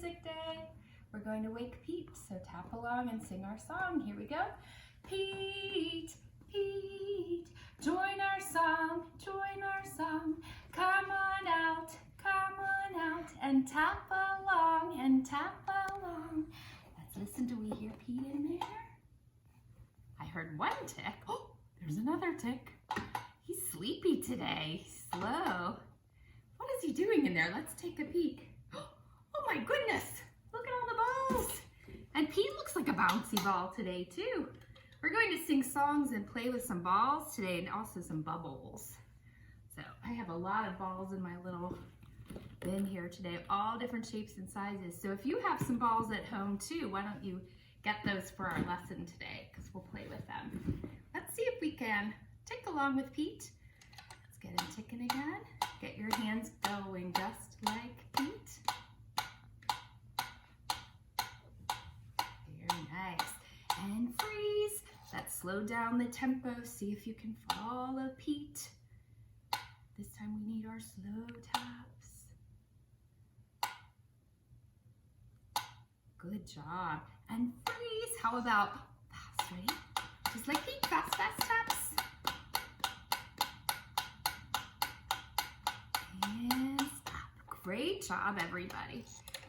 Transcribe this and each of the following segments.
music day. We're going to wake Pete, so tap along and sing our song. Here we go. Pete, Pete, join our song, come on out, and tap along, Let's listen, do we hear Pete in there? I heard one tick. Oh, there's another tick. He's sleepy today, slow. What is he doing in there? Let's take a peek. Oh my goodness, look at all the balls. And Pete looks like a bouncy ball today too. We're going to sing songs and play with some balls today and also some bubbles. So I have a lot of balls in my little bin here today, all different shapes and sizes. So if you have some balls at home too, why don't you get those for our lesson today, because we'll play with them. Let's see if we can tick along with Pete. Let's get him ticking again. Get your hands going just like Pete. Very nice. And freeze. Let's slow down the tempo. See if you can follow Pete. This time we need our slow taps. Good job. And freeze. How about fast, ready? Just like Pete, fast, fast taps. And stop. Great job, everybody.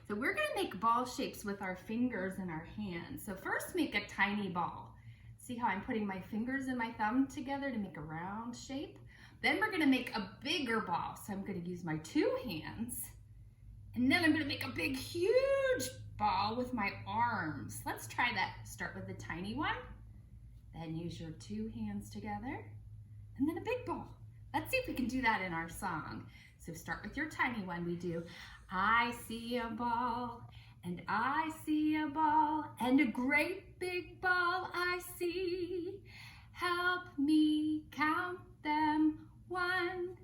So we're gonna make ball shapes with our fingers and our hands. So first make a tiny ball. See how I'm putting my fingers and my thumb together to make a round shape? Then we're gonna make a bigger ball. So I'm gonna use my two hands. And then I'm gonna make a big, huge ball with my arms. Let's try that. Start with the tiny one. Then use your two hands together. And then a big ball. Let's see if we can do that in our song. So start with your tiny one. We do, I see a ball, and I see a ball, and a great big ball I see. Help me count them. 1,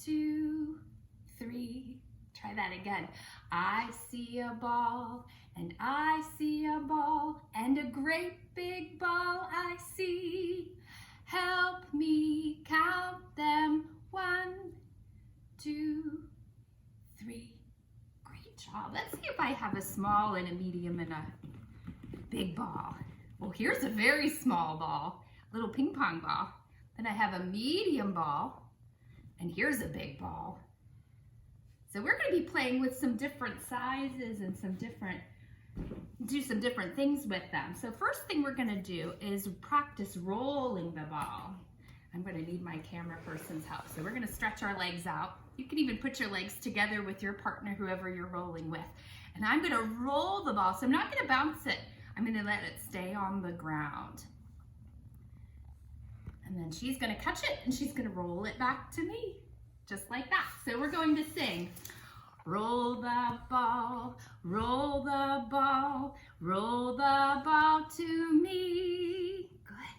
2, 3. Try that again. I see a ball, and I see a ball, and a great big ball I see. Help me count them. 1, 2, 3. Great job. Let's see if I have a small and a medium and a big ball. Well, here's a very small ball, a little ping pong ball. Then I have a medium ball, and here's a big ball. So we're going to be playing with some different sizes and do some different things with them. So first thing we're going to do is practice rolling the ball. I'm going to need my camera person's help. So we're going to stretch our legs out. You can even put your legs together with your partner, whoever you're rolling with. And I'm going to roll the ball. So I'm not going to bounce it. I'm going to let it stay on the ground. And then she's going to catch it and she's going to roll it back to me. Just like that. So we're going to sing, roll the ball, roll the ball, roll the ball to me. Good.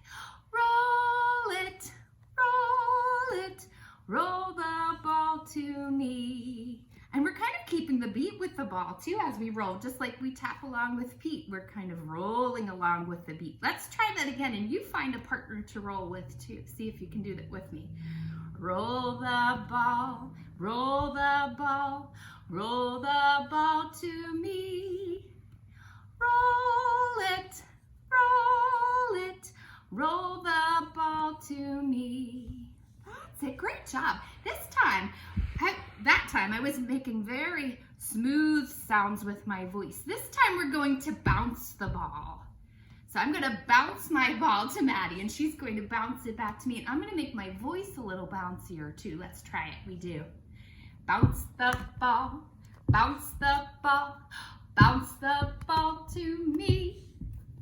Roll it, roll it, roll the ball to me. And we're kind of keeping the beat with the ball too as we roll, just like we tap along with Pete. We're kind of rolling along with the beat. Let's try that again, and you find a partner to roll with too. See if you can do that with me. Roll the ball, roll the ball, roll the ball to me. Roll it, roll it, roll the ball to me. That's it, great job. That time I was making very smooth sounds with my voice. This time we're going to bounce the ball. So I'm going to bounce my ball to Maddie, and she's going to bounce it back to me. And I'm going to make my voice a little bouncier too. Let's try it. We do. Bounce the ball, bounce the ball, bounce the ball to me.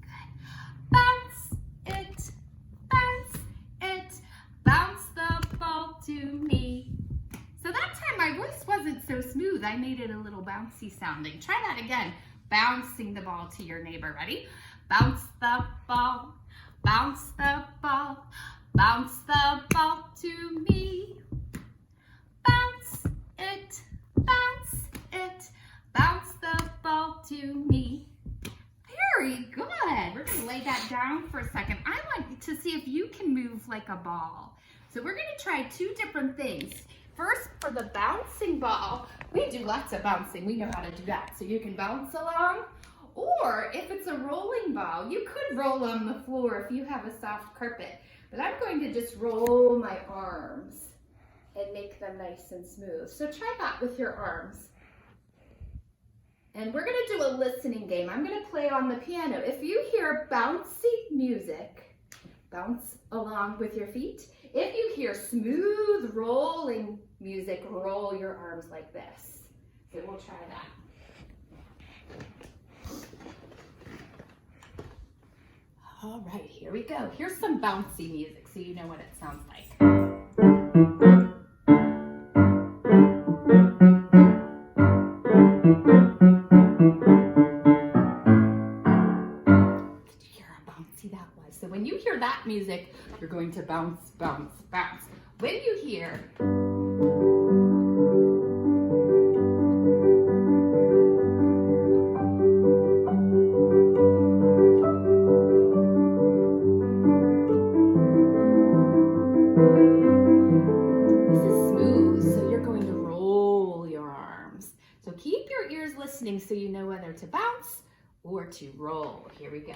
Good. Bounce it, bounce it, bounce the ball to me. So that time my voice wasn't so smooth. I made it a little bouncy sounding. Try that again. Bouncing the ball to your neighbor. Ready? Bounce the ball, bounce the ball, bounce the ball to me. Bounce it, bounce it, bounce the ball to me. Very good. We're going to lay that down for a second. I want to see if you can move like a ball. So we're going to try two different things. First, for the bouncing ball, We do lots of bouncing. We know how to do that. So you can bounce along, or if it's a rolling ball, you could roll on the floor if you have a soft carpet. But I'm going to just roll my arms and make them nice and smooth. So try that with your arms. And we're going to do a listening game. I'm going to play on the piano. If you hear bouncy music, bounce along with your feet. If you hear smooth rolling music, roll your arms like this. So we'll try that. All right, here we go. Here's some bouncy music so you know what it sounds like. So when you hear that music, you're going to bounce, bounce, bounce. When you hear this is smooth, so you're going to roll your arms. So keep your ears listening so you know whether to bounce or to roll. Here we go.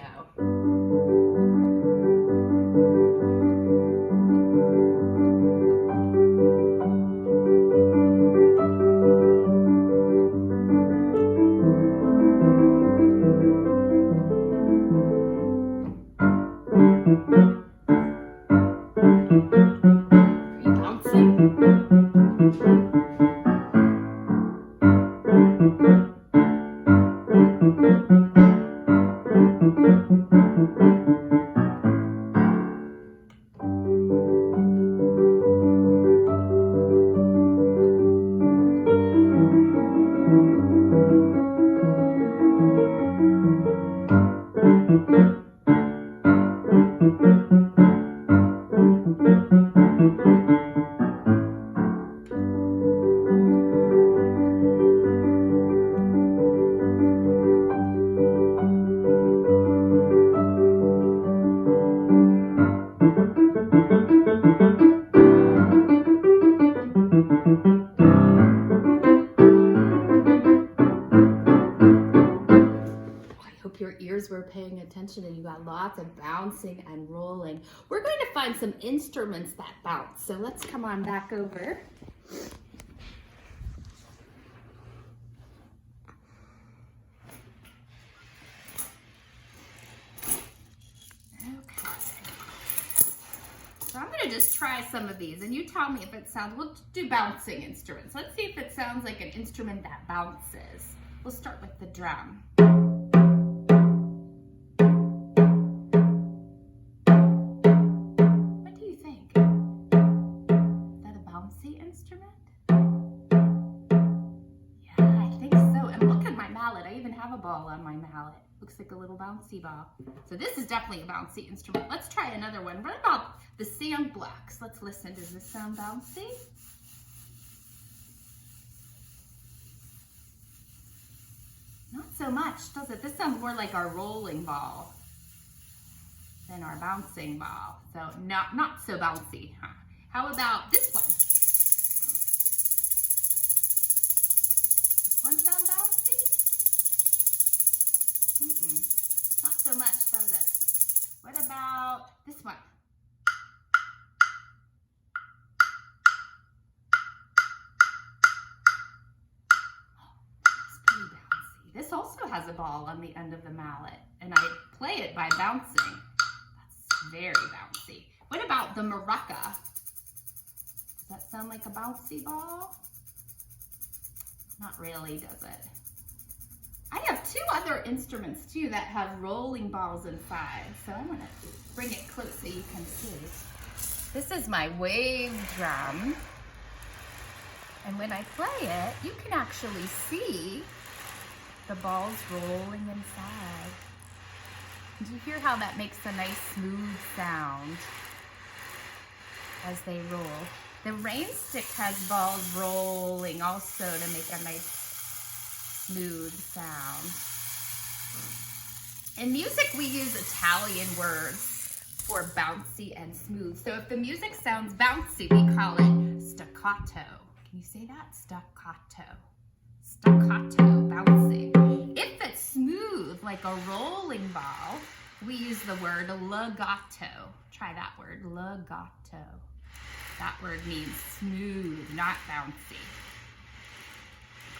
Your ears were paying attention and you got lots of bouncing and rolling. We're going to find some instruments that bounce. So let's come on back over. Okay. So I'm going to just try some of these and you tell me if it sounds, we'll do bouncing instruments. Let's see if it sounds like an instrument that bounces. We'll start with the drum. Ball on my mallet. Looks like a little bouncy ball. So this is definitely a bouncy instrument. Let's try another one. What about the sand blocks? Let's listen. Does this sound bouncy? Not so much, does it? This sounds more like our rolling ball than our bouncing ball. So not so bouncy. Huh? How about this one? This one sound bouncy? Not so much, does it? What about this one? It's pretty bouncy. This also has a ball on the end of the mallet, and I play it by bouncing. That's very bouncy. What about the maraca? Does that sound like a bouncy ball? Not really, does it? I have two other instruments too that have rolling balls inside. So I'm gonna bring it close so you can see. This is my wave drum. And when I play it, you can actually see the balls rolling inside. Do you hear how that makes a nice smooth sound as they roll? The rain stick has balls rolling also to make a nice smooth sound. In music, we use Italian words for bouncy and smooth. So if the music sounds bouncy, we call it staccato. Can you say that? Staccato. staccato, bouncing. If it's smooth, like a rolling ball, we use the word legato. Try that word, legato. That word means smooth, not bouncy.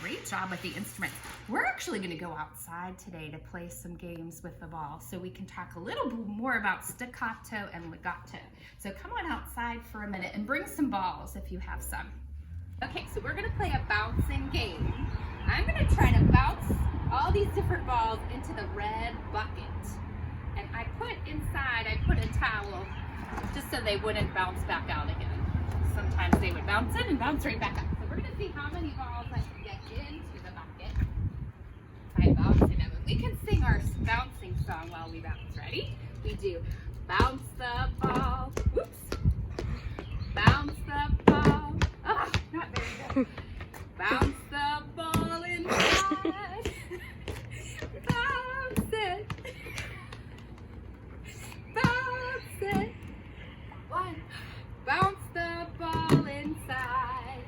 Great job with the instrument. We're actually going to go outside today to play some games with the ball so we can talk a little bit more about staccato and legato. So come on outside for a minute and bring some balls if you have some. Okay, so we're going to play a bouncing game. I'm going to try to bounce all these different balls into the red bucket. And I put a towel just so they wouldn't bounce back out again. Sometimes they would bounce in and bounce right back up. So we're going to see how many balls I can get into the bucket by bouncing them. And we can sing our bouncing song while we bounce. Ready? We do bounce the ball. Whoops. Bounce the ball. Oh, not very good. Bounce the ball inside. Bounce it. Bounce it. One. Bounce the ball inside.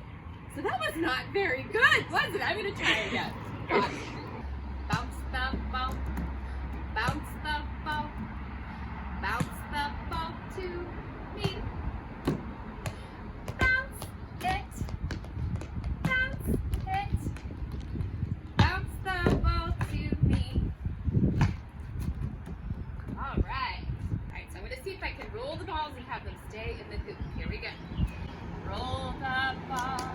So that was not very good, was it? I'm going to try it again. Bounce the ball. Bounce the ball. Bounce the ball to me. Bounce it. Bounce it. Bounce the ball to me. All right. So I'm going to see if I can roll the balls and have them stay in the hoop. Here we go. Roll the ball.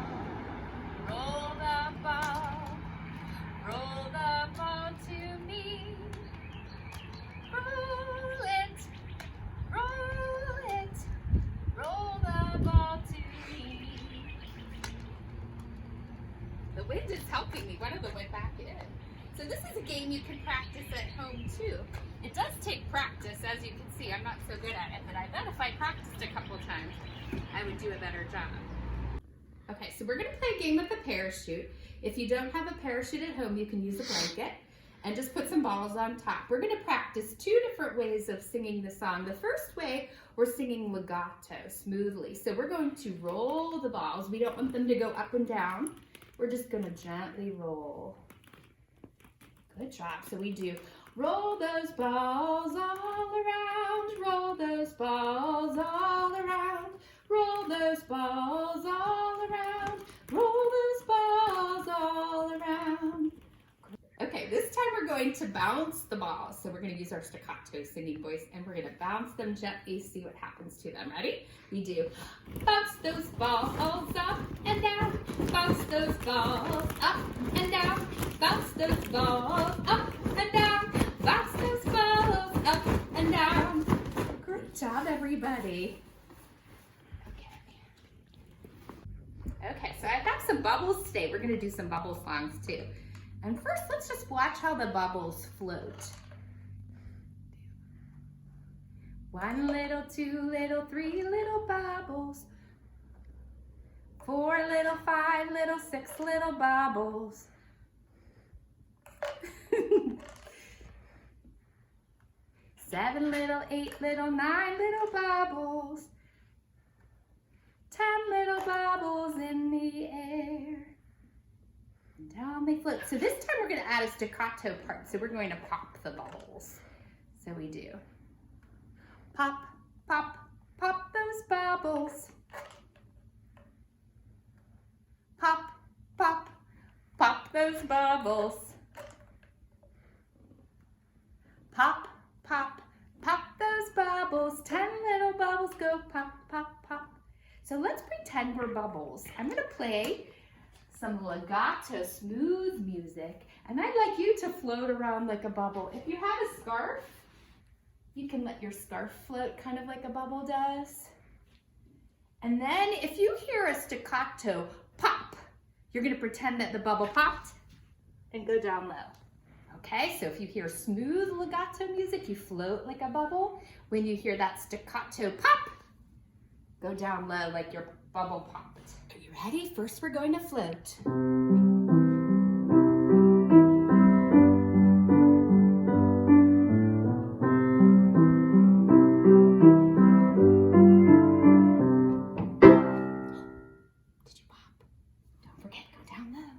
Roll the ball. Roll the ball to me. Roll it. Roll it. Roll the ball to me. The wind is helping me. One of them went back in. So this is a game you can practice at home too. It does take practice, as you can see. I'm not so good at it, but I bet if I practiced a couple times, I would do a better job. Okay, so we're gonna play a game with a parachute. If you don't have a parachute at home, you can use a blanket and just put some balls on top. We're gonna practice two different ways of singing the song. The first way, we're singing legato, smoothly. So we're going to roll the balls. We don't want them to go up and down. We're just gonna gently roll. Good job. So we do roll those balls all around, roll those balls all around, roll those balls all around, roll those balls all around. Okay, this time we're going to bounce the balls. So we're going to use our staccato singing voice and we're going to bounce them gently, see what happens to them. Ready? We do bounce those balls up and down, bounce those balls up and down, bounce those balls up and down, bounce those balls up and down. Great job, everybody. Okay, so I've got some bubbles today. We're going to do some bubble songs too. And first, let's just watch how the bubbles float. 1 little, 2 little, 3 little bubbles. 4 little, 5 little, 6 little bubbles. 7 little, 8 little, 9 little bubbles. 10 little bubbles in the air. And down they float. So this time we're going to add a staccato part. So we're going to pop the bubbles. So we do. Pop, pop, pop those bubbles. Pop, pop, pop those bubbles. Pop, pop, pop those bubbles. 10 little bubbles go pop, pop, pop. So let's pretend we're bubbles. I'm going to play some legato, smooth music, and I'd like you to float around like a bubble. If you have a scarf, you can let your scarf float kind of like a bubble does. And then if you hear a staccato pop, you're going to pretend that the bubble popped and go down low. Okay, so if you hear smooth legato music, you float like a bubble. When you hear that staccato pop, go down low like your bubble popped. Are you ready? First, we're going to float. Did you pop? Don't forget, go down low.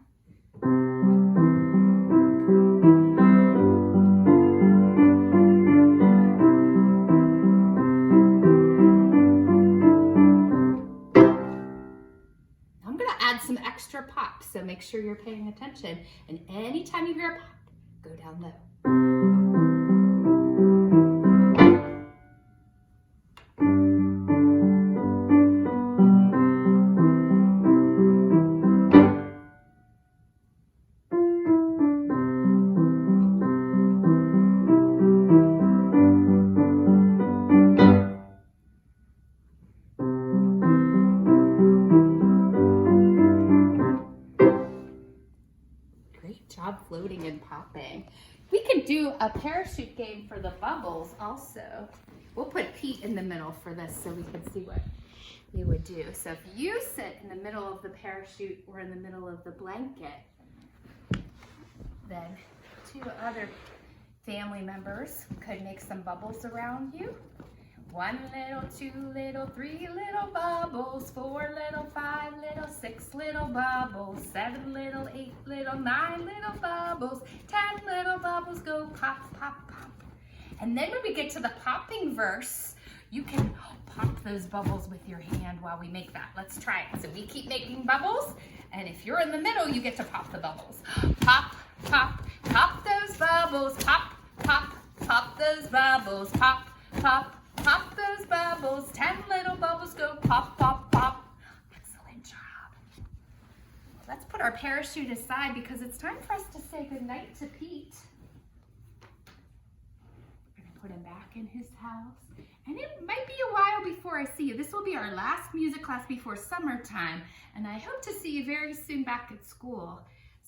so make sure you're paying attention. And anytime you hear a pop, go down low. Great job floating and popping. We could do a parachute game for the bubbles also. We'll put Pete in the middle for this so we can see what you would do. So if you sit in the middle of the parachute or in the middle of the blanket, then two other family members could make some bubbles around you. 1 little, 2 little, 3 little bubbles, 4 little, 5 little, 6 little bubbles, 7 little, 8 little, 9 little bubbles, 10 little bubbles go pop, pop, pop. And then when we get to the popping verse, you can pop those bubbles with your hand while we make that. Let's try it. So we keep making bubbles, and if you're in the middle, you get to pop the bubbles. Pop, pop, pop those bubbles, pop, pop, pop those bubbles, pop, pop, pop those bubbles. 10 little bubbles go pop, pop, pop. Excellent job. Let's put our parachute aside because it's time for us to say goodnight to Pete. We're gonna put him back in his house. And it might be a while before I see you. This will be our last music class before summertime. And I hope to see you very soon back at school.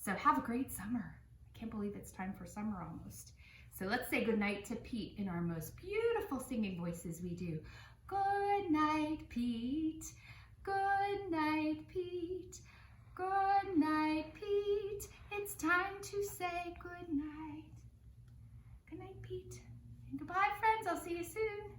So have a great summer. I can't believe it's time for summer almost. So let's say goodnight to Pete in our most beautiful singing voices we do. Good night, Pete. Good night, Pete. Good night, Pete. It's time to say good night. Good night, Pete. And goodbye, friends. I'll see you soon.